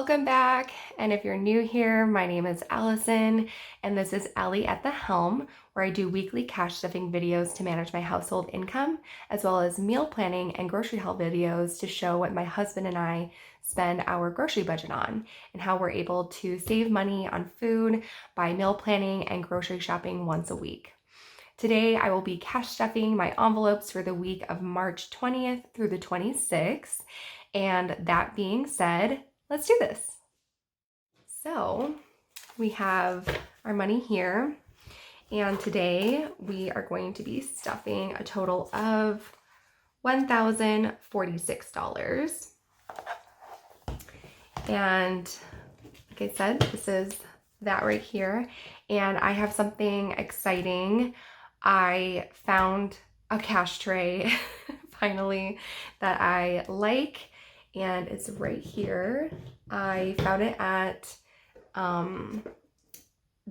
Welcome back, and if you're new here, my name is Allison, and this is Allie at the Helm, where I do weekly cash stuffing videos to manage my household income, as well as meal planning and grocery haul videos to show what my husband and I spend our grocery budget on, and how we're able to save money on food by meal planning and grocery shopping once a week. Today, I will be cash stuffing my envelopes for the week of March 20th through the 26th, and that being said, let's do this. So we have our money here, and today we are going to be stuffing a total of $1,046. And like I said, this is that right here. And I have something exciting. I found a cash tray finally that I like, and it's right here. I found it at the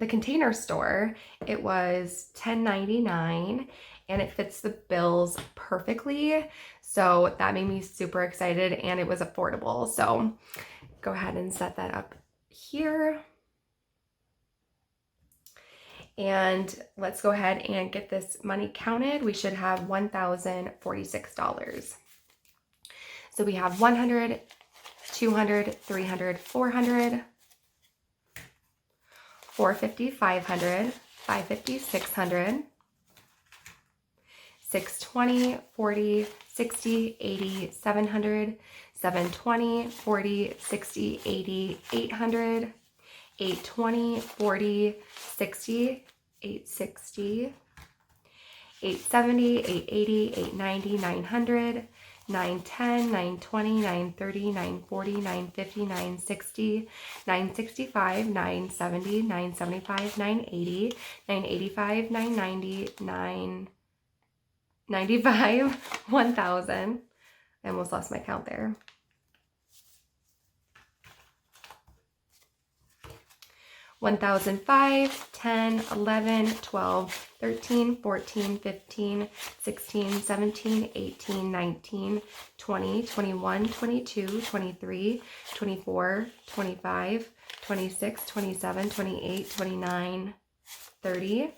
Container Store. It was $10.99 and it fits the bills perfectly. So that made me super excited, and it was affordable. So go ahead and set that up here. And let's go ahead and get this money counted. We should have $1,046. So we have 100, 200, 300, 400, 450, 500, 550, 600, 620, 40, 60, 80, 700, 720, 40, 60, 80, 800, 820, 40, 60, 860, 870, 880, 890, 900, 910, 920, 930, 940, 950, 960, 965, 970, 975, 980, 985, 990, 995, 1,000. I almost lost my count there. 1,005, 10, 11, 12, 13, 14, 15, 16, 17, 18, 19, 20, 21, 22, 23, 24, 25, 26, 27, 28, 29, 30,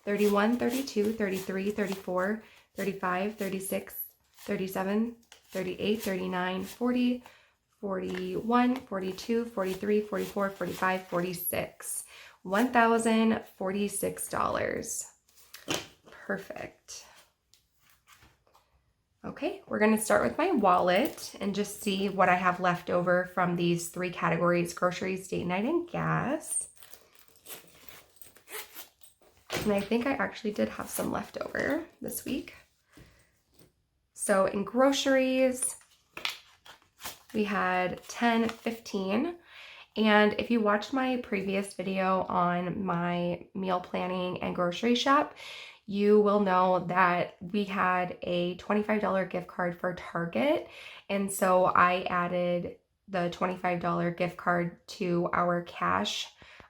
31, 32, 33, 34, 35, 36, 37, 38, 39, 40, 41, 42, 43, 44, 45, 46. $1,046. Perfect. Okay, we're going to start with my wallet and just see what I have left over from these three categories: groceries, date night, and gas. And I think I actually did have some left over this week. So in groceries, we had $10.15, and if you watched my previous video on my meal planning and grocery shop, you will know that we had a $25 gift card for Target, and so I added the $25 gift card to our cash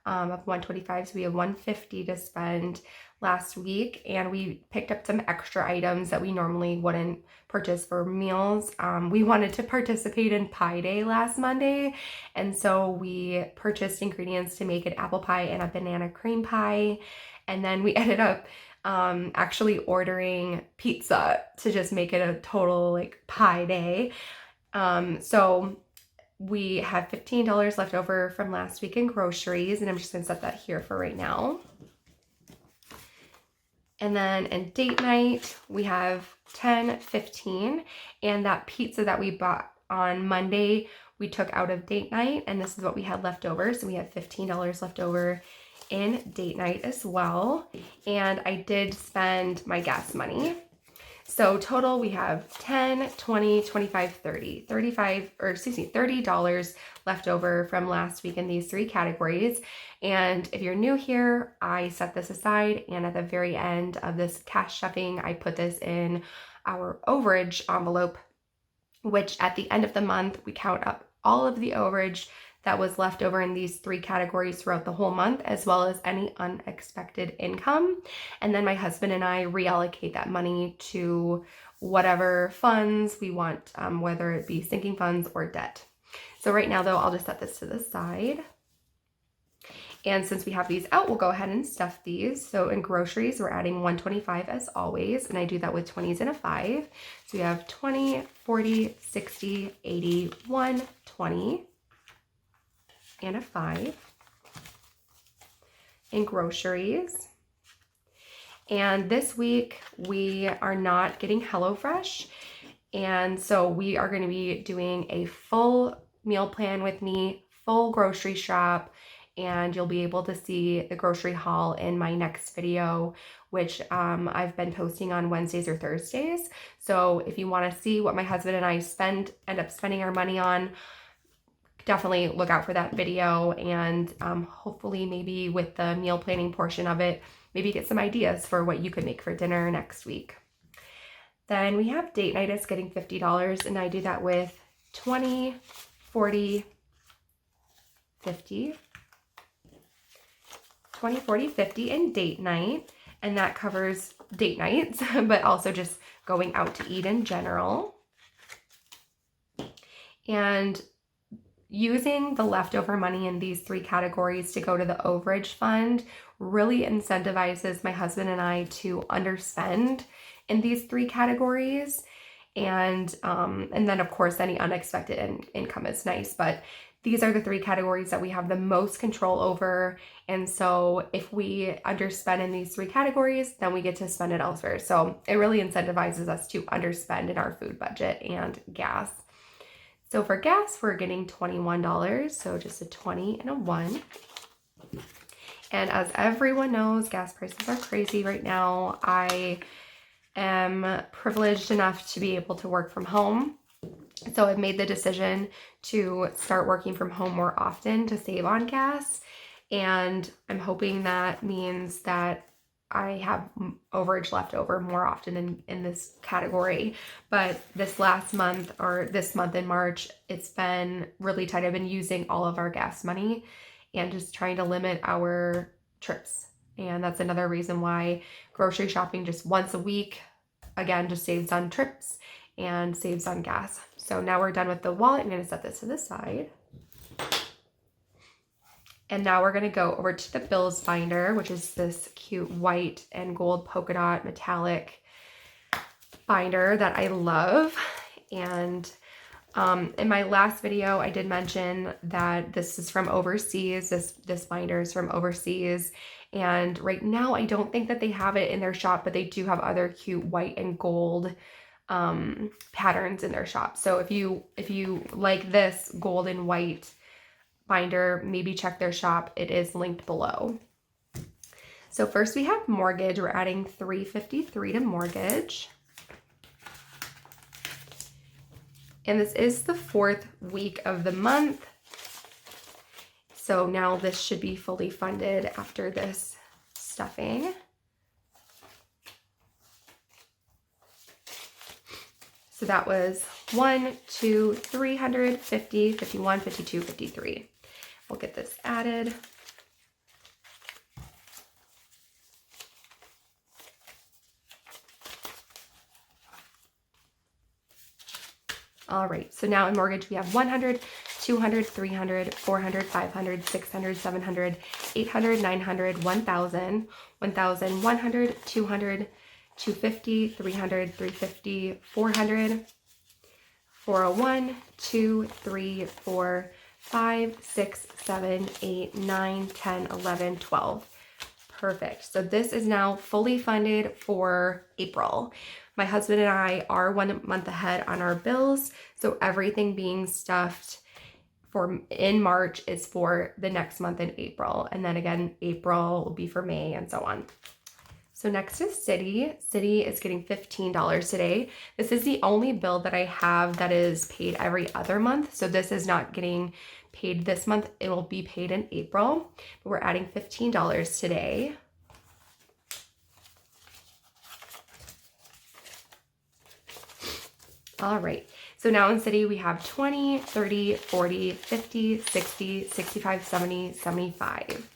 of $125, so we have $150 to spend last week, and we picked up some extra items that we normally wouldn't purchase for meals. We wanted to participate in Pie Day last Monday, and so we purchased ingredients to make an apple pie and a banana cream pie, and then we ended up actually ordering pizza to just make it a total like pie day. So we have $15 left over from last week in groceries, and I'm just gonna set that here for right now. And then in date night, we have $10.15, and that pizza that we bought on Monday, we took out of date night, and this is what we had left over. So we have $15 left over in date night as well. And I did spend my gas money. So total, we have 10, 20, 25, 30, $30 left over from last week in these three categories. And if you're new here, I set this aside, and at the very end of this cash stuffing, I put this in our overage envelope, which at the end of the month, we count up all of the overage that was left over in these three categories throughout the whole month, as well as any unexpected income. And then my husband and I reallocate that money to whatever funds we want, whether it be sinking funds or debt. So right now though, I'll just set this to the side. And since we have these out, we'll go ahead and stuff these. So in groceries, we're adding 125 as always, and I do that with 20s and a 5. So we have 20, 40, 60, 80, 1, 20, and a 5 in groceries. And this week, we are not getting HelloFresh, and so we are going to be doing a full meal plan with me, full grocery shop, and you'll be able to see the grocery haul in my next video, which I've been posting on Wednesdays or Thursdays. So if you want to see what my husband and I end up spending our money on, definitely look out for that video, and hopefully maybe with the meal planning portion of it, maybe get some ideas for what you could make for dinner next week. Then we have date night is getting $50, and I do that with 20, 40, 50, 20, 40, 50 in date night, and that covers date nights, but also just going out to eat in general. And using the leftover money in these 3 categories to go to the overage fund really incentivizes my husband and I to underspend in these 3 categories. And then of course any unexpected income is nice, but these are the 3 categories that we have the most control over. And so if we underspend in these 3 categories, then we get to spend it elsewhere. So it really incentivizes us to underspend in our food budget and gas. So for gas, we're getting $21. So just a 20 and a 1. And as everyone knows, gas prices are crazy right now. I am privileged enough to be able to work from home. So I've made the decision to start working from home more often to save on gas. And I'm hoping that means that I have overage left over more often in this category. But this last month, or this month in March, it's been really tight. I've been using all of our gas money and just trying to limit our trips. And that's another reason why grocery shopping just once a week, again, just saves on trips and saves on gas. So now we're done with the wallet. I'm going to set this to the side. And now we're going to go over to the bills binder, which is this cute white and gold polka dot metallic binder that I love. And in my last video, I did mention that this is from overseas. This binder is from overseas. And right now, I don't think that they have it in their shop, but they do have other cute white and gold patterns in their shop. So if you like this gold and white binder, maybe check their shop. It is linked below. So first we have mortgage. We're adding $353 to mortgage. And this is the 4th week of the month. So now this should be fully funded after this stuffing. So that was 1, 2, 350, 51, 52, 53. We'll get this added. All right, so now in mortgage we have 100, 200, 300, 400, 500, 600, 700, 800, 900, 1,000, 1,100, 200, 250, 300, 350, 400, 401, 2, 3, 4, 5, 6, 7, 8, 9, 10, 11, 12. Perfect. So this is now fully funded for April. My husband and I are 1 month ahead on our bills, so everything being stuffed in March is for the next month in April, and then again April will be for May and so on. So next is City. City is getting $15 today. This is the only bill that I have that is paid every other month, so this is not getting paid this month. It will be paid in April, but we're adding $15 today. All right, so now in City we have 20, 30, 40, 50, 60, 65, 70, 75.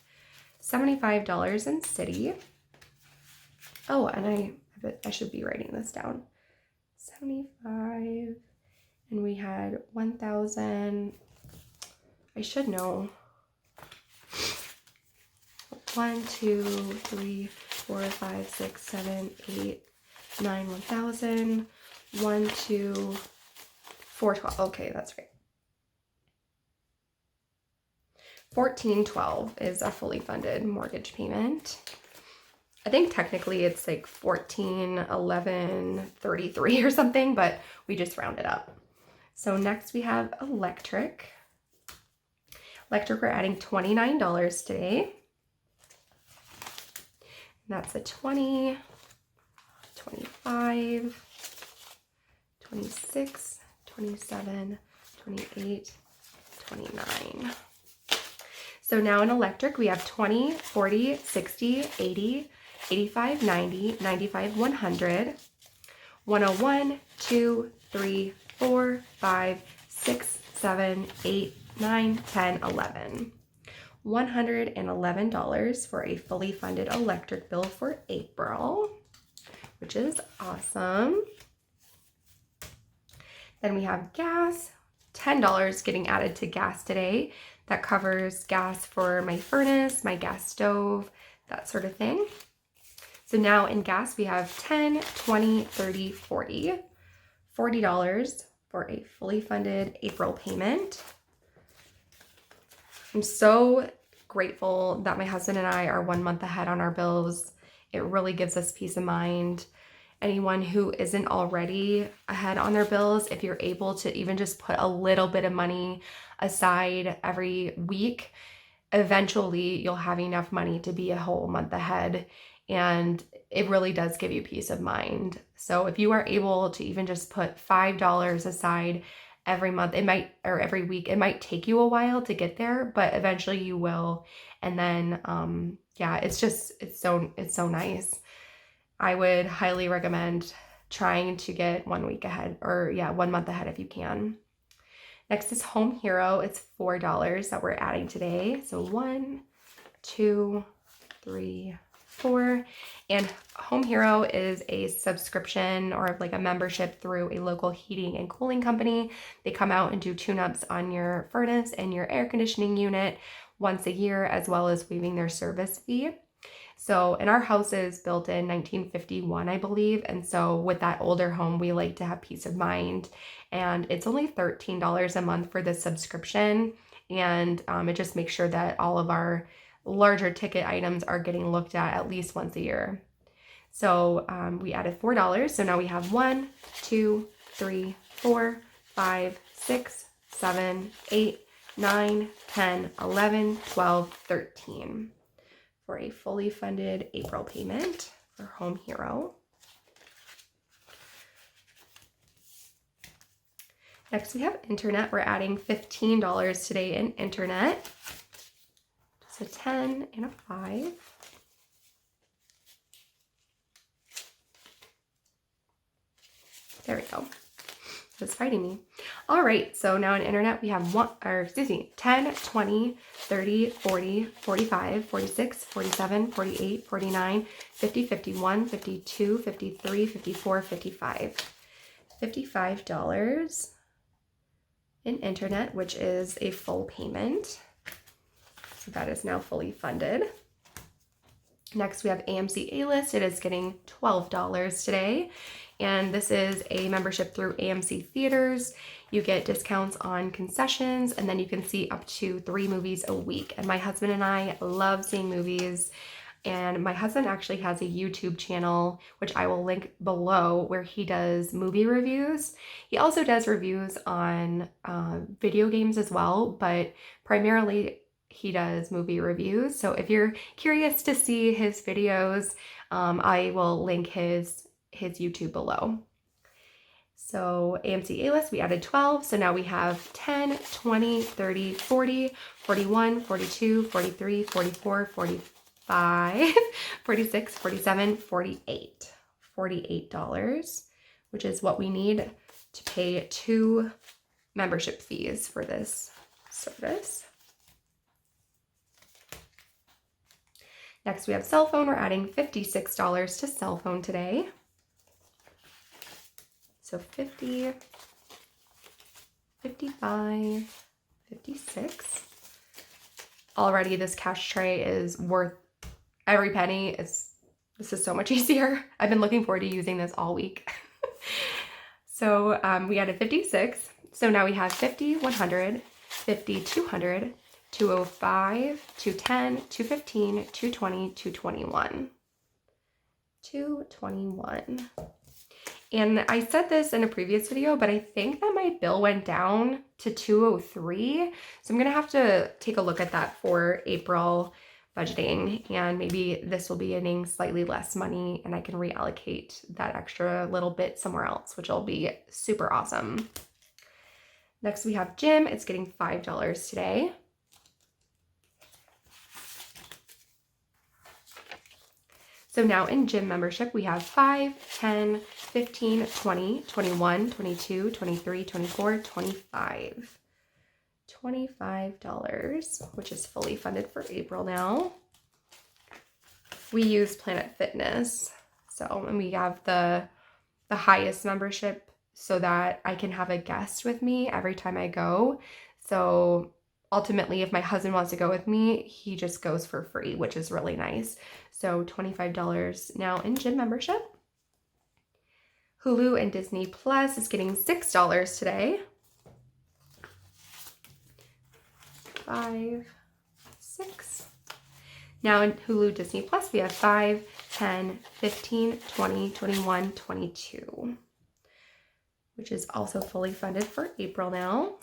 $75 in City. Oh, and I should be writing this down. 75, and we had 1,000, I should know. 1, 2, 3, 4, 5, 6, 7, 8, 9, 1,000. 1, 2, 4, 12. Okay, that's right. 1412 is a fully funded mortgage payment. I think technically it's like 141133 or something, but we just round it up. So next we have electric. Electric, we're adding $29 today. And that's a 20, 25, 26, 27, 28, 29. So now in electric, we have 20, 40, 60, 80, 85, 90, 95, 100, 101, 2, 3, 4, 5, 6, 7, 8, 9, 10, 11. $111 for a fully funded electric bill for April, which is awesome. Then we have gas, $10 getting added to gas today. That covers gas for my furnace, my gas stove, that sort of thing. So now in gas, we have 10, 20, 30, 40. $40 for a fully funded April payment. I'm so grateful that my husband and I are 1 month ahead on our bills. It really gives us peace of mind. Anyone who isn't already ahead on their bills, if you're able to even just put a little bit of money aside every week, eventually you'll have enough money to be a whole month ahead. And it really does give you peace of mind. So if you are able to even just put $5 aside every month, it might, or every week, it might take you a while to get there, but eventually you will. And then, yeah, it's so nice. I would highly recommend trying to get 1 week ahead, or yeah, 1 month ahead if you can. Next is Home Hero. It's $4 that we're adding today. So 1, 2, 3, 4. And Home Hero is a subscription or like a membership through a local heating and cooling company. They come out and do tune-ups on your furnace and your air conditioning unit once a year, as well as waiving their service fee. So, and our house is built in 1951, I believe. And so with that older home, we like to have peace of mind. And it's only $13 a month for this subscription. And it just makes sure that all of our larger ticket items are getting looked at least once a year. So we added $4. So now we have 1, 2, 3, 4, 5, 6, 7, 8, 9, 10, 11, 12, 13. For a fully funded April payment for Home Hero. Next we have internet. We're adding $15 today in internet. Just a 10 and a 5. There we go. It's fighting me. All right, so now on internet we have 10, 20, 30, 40, 45, 46, 47, 48, 49, 50, 51, 52, 53, 54, 55. $55 in internet, which is a full payment. So that is now fully funded. Next we have Amc A-List. It is getting $12 today. And this is a membership through AMC Theaters. You get discounts on concessions, and then you can see up to 3 movies a week. And my husband and I love seeing movies. And my husband actually has a YouTube channel, which I will link below, where he does movie reviews. He also does reviews on video games as well, but primarily he does movie reviews. So if you're curious to see his videos, I will link his YouTube below. So Amc A-List, we added 12. So now we have 10, 20, 30, 40, 41, 42, 43, 44, 45, 46, 47, 48. $48, which is what we need to pay 2 membership fees for this service. Next we have cell phone. We're adding $56 to cell phone today. So 50, 55, $56. Already this cash tray is worth every penny. This is so much easier. I've been looking forward to using this all week. So we added 56. So now we have 50, 100, 50, 200, 205, 210, 215, 220, 221. 221. And I said this in a previous video, but I think that my bill went down to 203. So I'm gonna have to take a look at that for April budgeting, and maybe this will be getting slightly less money and I can reallocate that extra little bit somewhere else, which will be super awesome. Next we have gym. It's getting $5 today. So now in gym membership, we have 5, 10, 15, 20, 21, 22, 23, 24, 25. $25, which is fully funded for April now. We use Planet Fitness. And we have the highest membership so that I can have a guest with me every time I go. So ultimately, if my husband wants to go with me, he just goes for free, which is really nice. So $25 now in gym membership. Hulu and Disney Plus is getting $6 today. 5, 6. Now in Hulu Disney Plus, we have 5, 10, 15, 20, 21, 22, which is also fully funded for April now.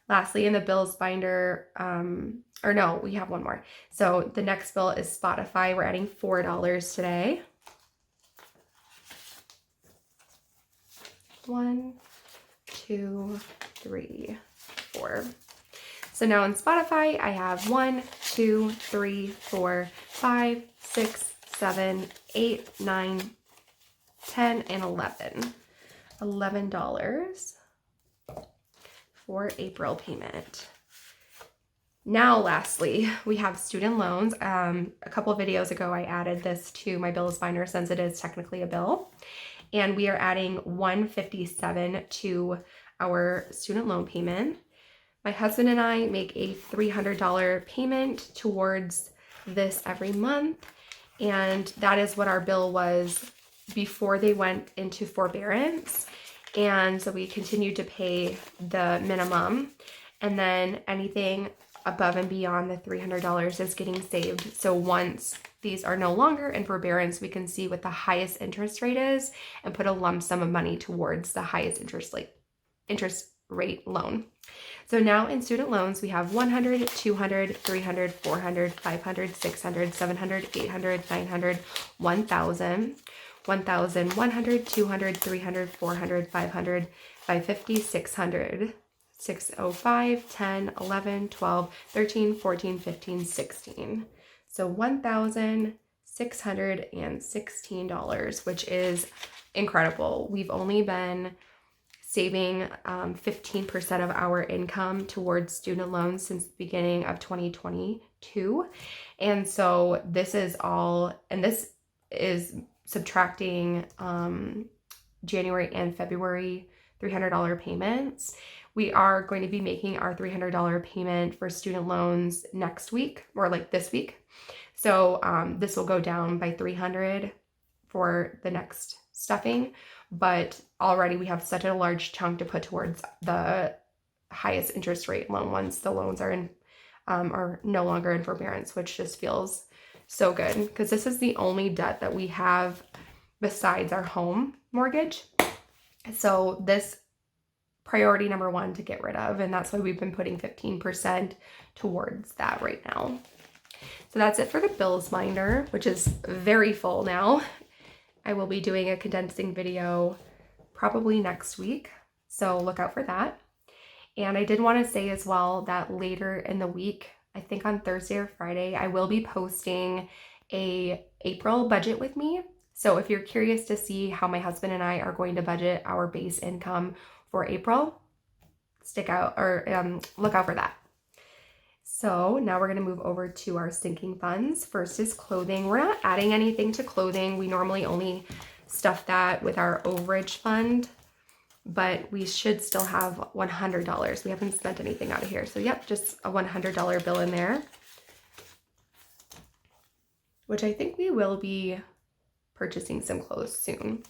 Lastly, in the bills binder, or no, we have one more. So the next bill is Spotify. We're adding $4 today. 1, 2, 3, 4. So now in Spotify, I have 1, 2, 3, 4, 5, 6, 7, 8, 9, 10, and 11. $11 for April payment. Now, lastly, we have student loans. A couple of videos ago, I added this to my bills binder since it is technically a bill. And we are adding $157 to our student loan payment. My husband and I make a $300 payment towards this every month. And that is what our bill was before they went into forbearance. And so we continue to pay the minimum, and then anything above and beyond the $300 is getting saved. So once these are no longer in forbearance, we can see what the highest interest rate is and put a lump sum of money towards the highest interest rate loan. So now in student loans, we have 100, 200, 300, 400, 500, 600, 700, 800, 900, 1,000. 1,100, 200, 300, 400, 500, 550, 600, 605, 10, 11, 12, 13, 14, 15, 16. So $1,616, which is incredible. We've only been saving 15% of our income towards student loans since the beginning of 2022. And so this is all, and this is subtracting January and February $300 payments. We are going to be making our $300 payment for student loans next week, or like this week. So this will go down by $300 for the next stuffing, but already we have such a large chunk to put towards the highest interest rate loan once the loans are no longer in forbearance, which just feels so good, because this is the only debt that we have besides our home mortgage. So this priority number one to get rid of, and that's why we've been putting 15% towards that right now. So that's it for the bills binder, which is very full now. I will be doing a condensing video probably next week, so look out for that. And I did want to say as well that later in the week, I think on Thursday or Friday, I will be posting a April budget with me. So if you're curious to see how my husband and I are going to budget our base income for April, look out for that. So now we're going to move over to our sinking funds. First is clothing. We're not adding anything to clothing. We normally only stuff that with our overage fund, but we should still have $100. We haven't spent anything out of here. So yep, just a $100 bill in there, which I think we will be purchasing some clothes soon.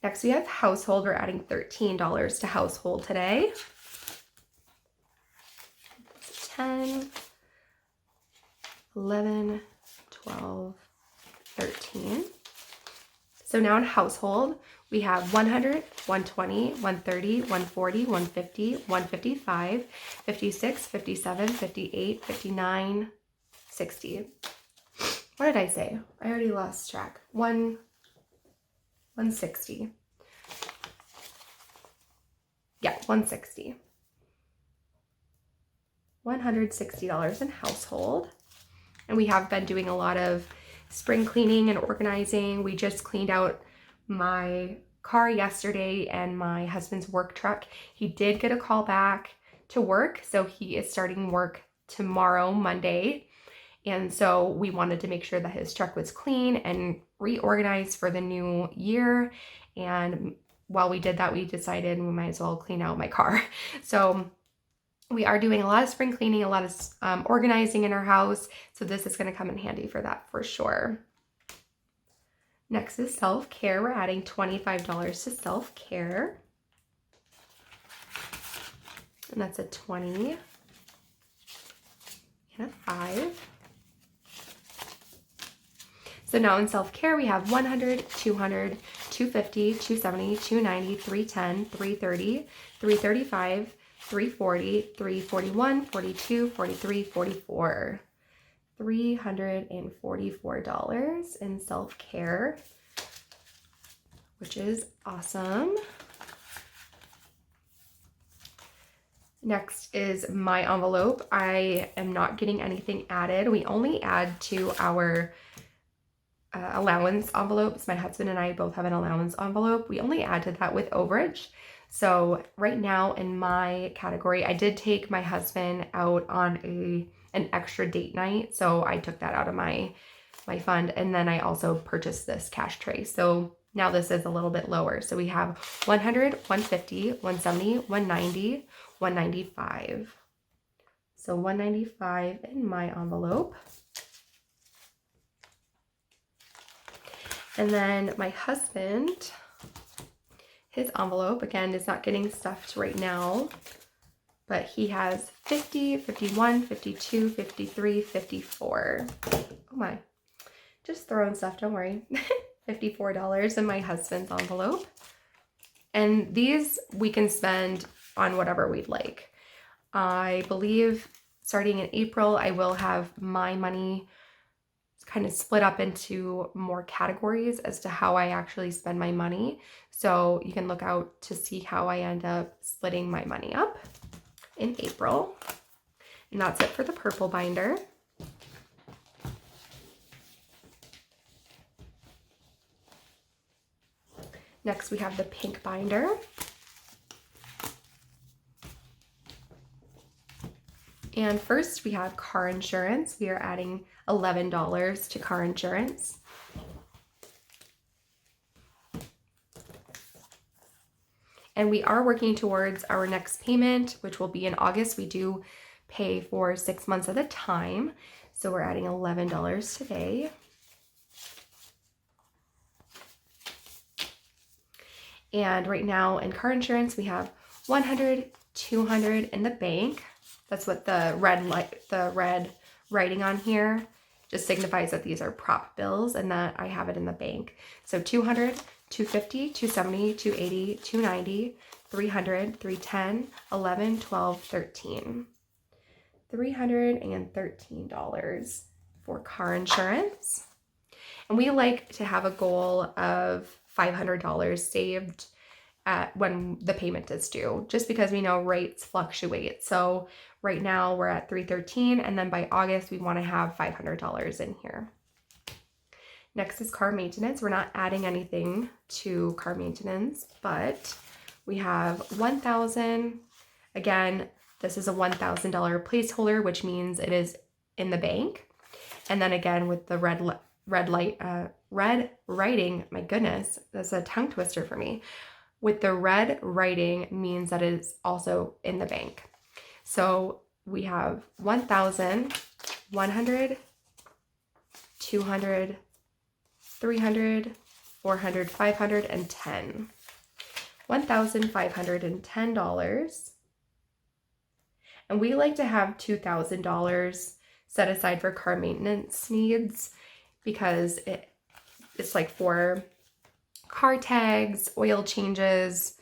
Next we have household. We're adding $13 to household today. 10, 11, 12, 13. So now in household, we have 100, 120, 130, 140, 150, 155, 56, 57, 58, 59, 60. What did I say? I already lost track. 160. Yeah, 160. $160 in household. And we have been doing a lot of spring cleaning and organizing. We just cleaned out my car yesterday and my husband's work truck. He did get a call back to work, so he is starting work tomorrow, Monday. And so we wanted to make sure that his truck was clean and reorganized for the new year. And while we did that, we decided we might as well clean out my car. So we are doing a lot of spring cleaning, a lot of organizing in our house. So this is going to come in handy for that for sure. Next is self-care. We're adding $25 to self-care. And that's a 20 and a 5. So now in self-care, we have 100, 200, 250, 270, 290, 310, 330, 335, 340, 341, 42, 43, 44. $344 in self-care, which is awesome. Next is my envelope. I am not getting anything added. We only add to our allowance envelopes. My husband and I both have an allowance envelope. We only add to that with overage. So right now in my category, I did take my husband out on an extra date night. So I took that out of my fund. And then I also purchased this cash tray. So now this is a little bit lower. So we have 100, 150, 170, 190, 195. So 195 in my envelope. And then my husband, his envelope, again, is not getting stuffed right now, but he has 50, 51, 52, 53, 54. Oh my, just throwing stuff, don't worry. $54 in my husband's envelope. And these we can spend on whatever we'd like. I believe starting in April, I will have my money kind of split up into more categories as to how I actually spend my money. So you can look out to see how I end up splitting my money up in April. And that's it for the purple binder. Next we have the pink binder. And first we have car insurance. We are adding $11 to car insurance. And we are working towards our next payment, which will be in August. We do pay for 6 months at a time. So we're adding $11 today. And right now in car insurance, we have 100, 200 in the bank. That's what the red writing on here just signifies that these are prop bills and that I have it in the bank. So 200, 250, 270, 280, 290, 300, 310, 11, 12, 13. $313 for car insurance. And we like to have a goal of $500 saved when the payment is due, just because we know rates fluctuate. So right now we're at $313, and then by August we want to have $500 in here. Next is car maintenance. We're not adding anything to car maintenance, but we have $1,000. Again, this is a $1,000 placeholder, which means it is in the bank. And then again, with the red red writing, my goodness, that's a tongue twister for me. With the red writing means that it is also in the bank. So we have 1,000, 100, 200, 300, 400, 500, and 10. $1,510. And we like to have $2,000 set aside for car maintenance needs because it's like for car tags, oil changes,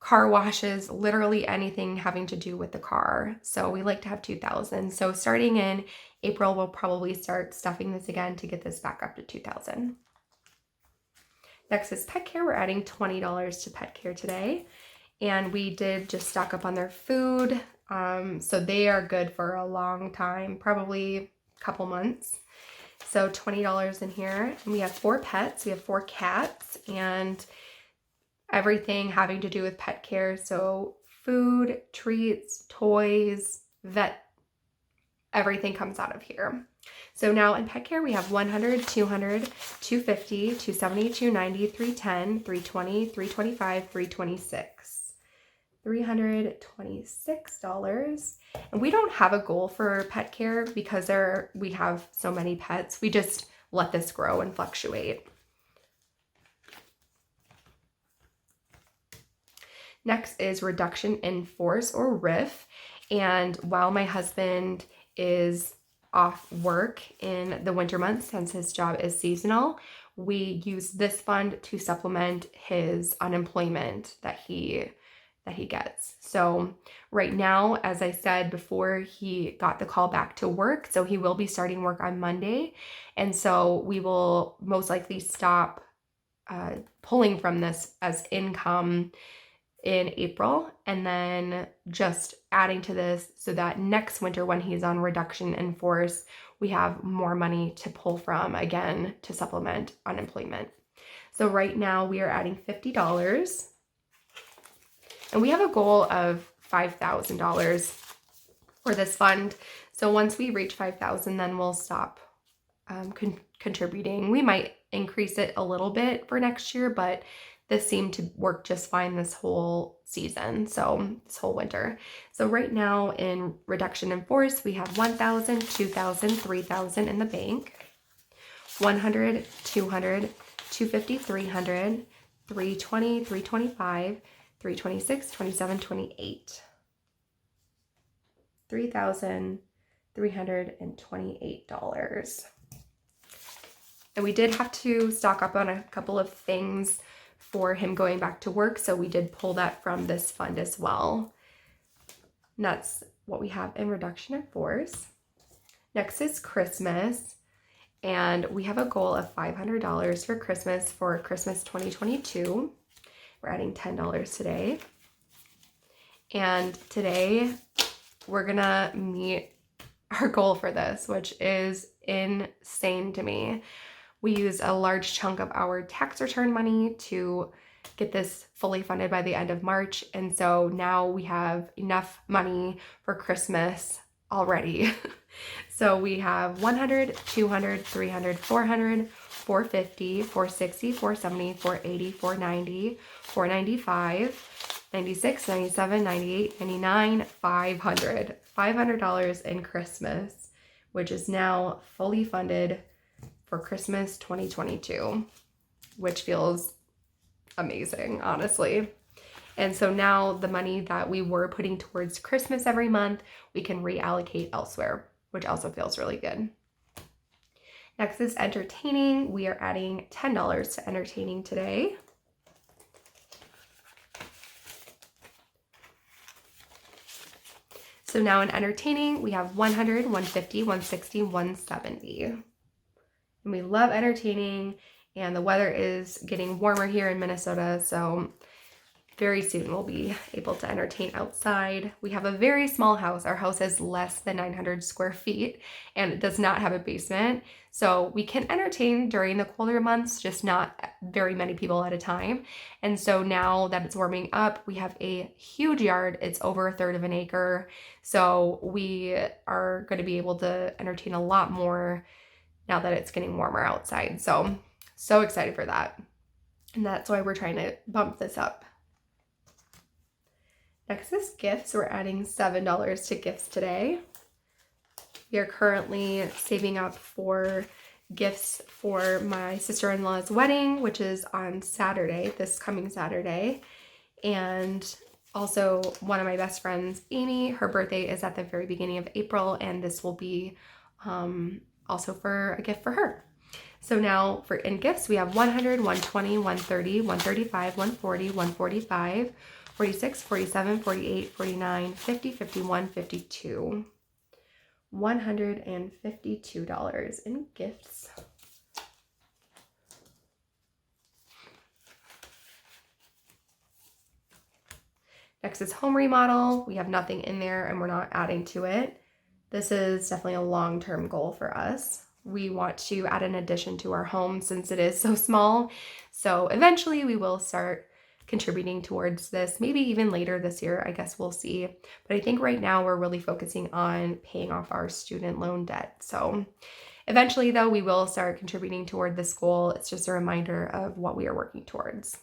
car washes, literally anything having to do with the car. So we like to have 2,000. So starting in April, we'll probably start stuffing this again to get this back up to 2,000. Next is Petcare. We're adding $20 to Petcare today. And we did just stock up on their food. So they are good for a long time, probably a couple months. So $20 in here. And we have 4 pets. We have 4 cats and everything having to do with pet care. So food, treats, toys, vet, everything comes out of here. So now in pet care, we have 100, 200, 250, 270, 290, 310, 320, 325, 326. $326. And we don't have a goal for pet care because we have so many pets. We just let this grow and fluctuate. Next is reduction in force or RIF. And while my husband is off work in the winter months, since his job is seasonal, we use this fund to supplement his unemployment that he gets. So right now, as I said before, he got the call back to work. So he will be starting work on Monday. And so we will most likely stop pulling from this as income in April, and then just adding to this so that next winter when he's on reduction in force, we have more money to pull from again to supplement unemployment. So right now we are adding $50, and we have a goal of $5,000 for this fund. So once we reach 5,000, then we'll stop contributing. We might increase it a little bit for next year, but this seemed to work just fine this whole season, so this whole winter. So right now in reduction in force, we have 1,000, 2,000, 3,000 in the bank, 100, 200, 250, 300, 320, 325, 326, 27, 28. $3,328. And we did have to stock up on a couple of things for him going back to work, so we did pull that from this fund as well. And that's what we have in reduction in force. Next is Christmas, and we have a goal of $500 for Christmas 2022. We're adding $10 today. And today we're gonna meet our goal for this, which is insane to me. We used a large chunk of our tax return money to get this fully funded by the end of March. And so now we have enough money for Christmas already. So we have 100, 200, 300, 400, 450, 460, 470, 480, 490, 495, 96, 97, 98, 99, 500. $500 in Christmas, which is now fully funded for Christmas 2022, which feels amazing, honestly. And so now the money that we were putting towards Christmas every month, we can reallocate elsewhere, which also feels really good. Next is entertaining. We are adding $10 to entertaining today. So now in entertaining, we have 100, 150, 160, 170. And we love entertaining, and the weather is getting warmer here in Minnesota, so very soon we'll be able to entertain outside. We have a very small house. Our house is less than 900 square feet, and it does not have a basement. So we can entertain during the colder months, just not very many people at a time. And so now that it's warming up, we have a huge yard. It's over 1/3 of an acre. So we are going to be able to entertain a lot more now that it's getting warmer outside. So excited for that. And that's why we're trying to bump this up. Next is gifts. We're adding $7 to gifts today. We are currently saving up for gifts for my sister-in-law's wedding, which is on Saturday, this coming Saturday. And also one of my best friends, Amy, her birthday is at the very beginning of April, and this will be also for a gift for her. So now in gifts, we have 100, 120, 130, 135, 140, 145, 46, 47, 48, 49, 50, 51, 52. $152 in gifts. Next is home remodel. We have nothing in there and we're not adding to it. This is definitely a long-term goal for us. We want to add an addition to our home since it is so small. So eventually we will start contributing towards this, maybe even later this year, I guess we'll see. But I think right now we're really focusing on paying off our student loan debt. So eventually though, we will start contributing toward this goal. It's just a reminder of what we are working towards.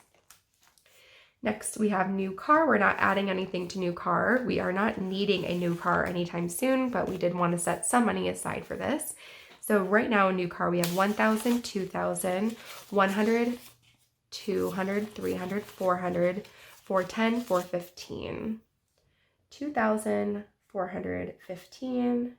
Next, we have new car. We're not adding anything to new car. We are not needing a new car anytime soon, but we did want to set some money aside for this. So right now, a new car, we have 1,000, 2,000, 100, 200, 300, 400, 410, 415, 2,000, 415.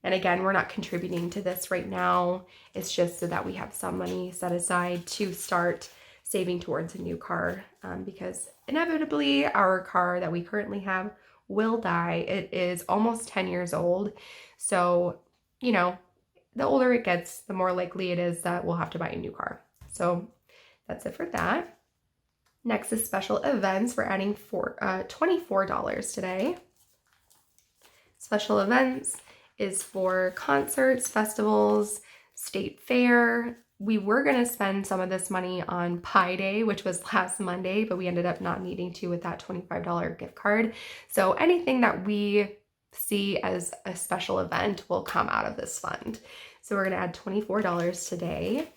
And again, we're not contributing to this right now. It's just so that we have some money set aside to start saving towards a new car, because inevitably our car that we currently have will die. It is almost 10 years old. So, you know, the older it gets, the more likely it is that we'll have to buy a new car. So that's it for that. Next is special events. We're adding $24 today. Special events is for concerts, festivals, state fair. We were going to spend some of this money on Pi Day, which was last Monday, but we ended up not needing to with that $25 gift card. So anything that we see as a special event will come out of this fund. So we're going to add $24 today.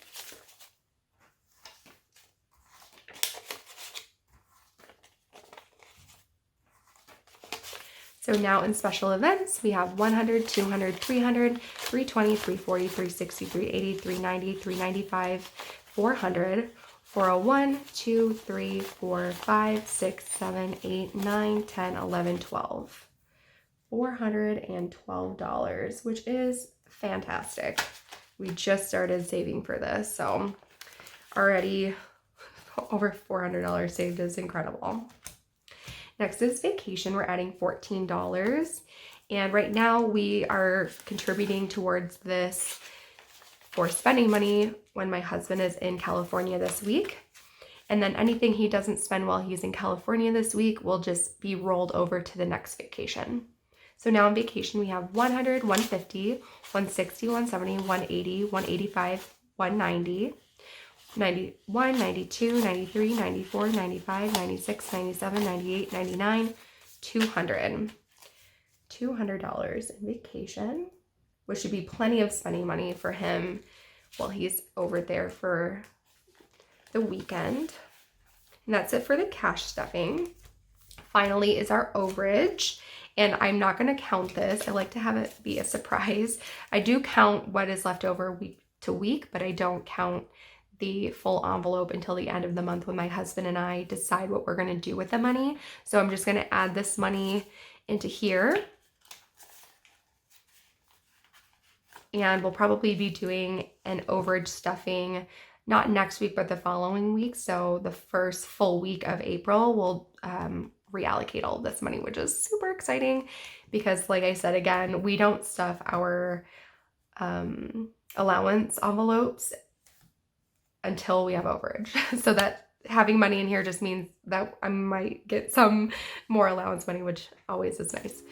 So now in special events, we have 100, 200, 300, 320, 340, 360, 380, 390, 395, 400, 401, 2, 3, 4, 5, 6, 7, 8, 9, 10, 11, 12. $412, which is fantastic. We just started saving for this, so already over $400 saved is incredible. Next is vacation. We're adding $14. And right now we are contributing towards this for spending money when my husband is in California this week. And then anything he doesn't spend while he's in California this week will just be rolled over to the next vacation. So now on vacation, we have 100, 150, 160, 170, 180, 185, 190, 91, 92, 93, 94, 95, 96, 97, 98, 99, 200. $200 in vacation, which should be plenty of spending money for him while he's over there for the weekend. And that's it for the cash stuffing. Finally is our overage. And I'm not going to count this. I like to have it be a surprise. I do count what is left over week to week, but I don't count the full envelope until the end of the month when my husband and I decide what we're going to do with the money. So I'm just going to add this money into here. And we'll probably be doing an overage stuffing, not next week, but the following week. So the first full week of April, we'll reallocate all of this money, which is super exciting because, like I said, again, we don't stuff our allowance envelopes until we have overage. So that having money in here just means that I might get some more allowance money, which always is nice.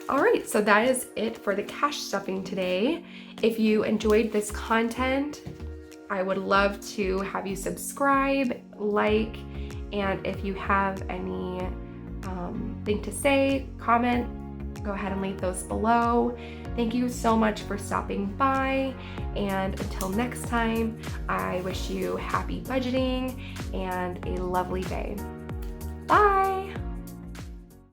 All right, so that is it for the cash stuffing today. If you enjoyed this content, I would love to have you subscribe, like, and if you have any thing to say, comment, go ahead and leave those below. Thank you so much for stopping by, and until next time, I wish you happy budgeting and a lovely day. Bye!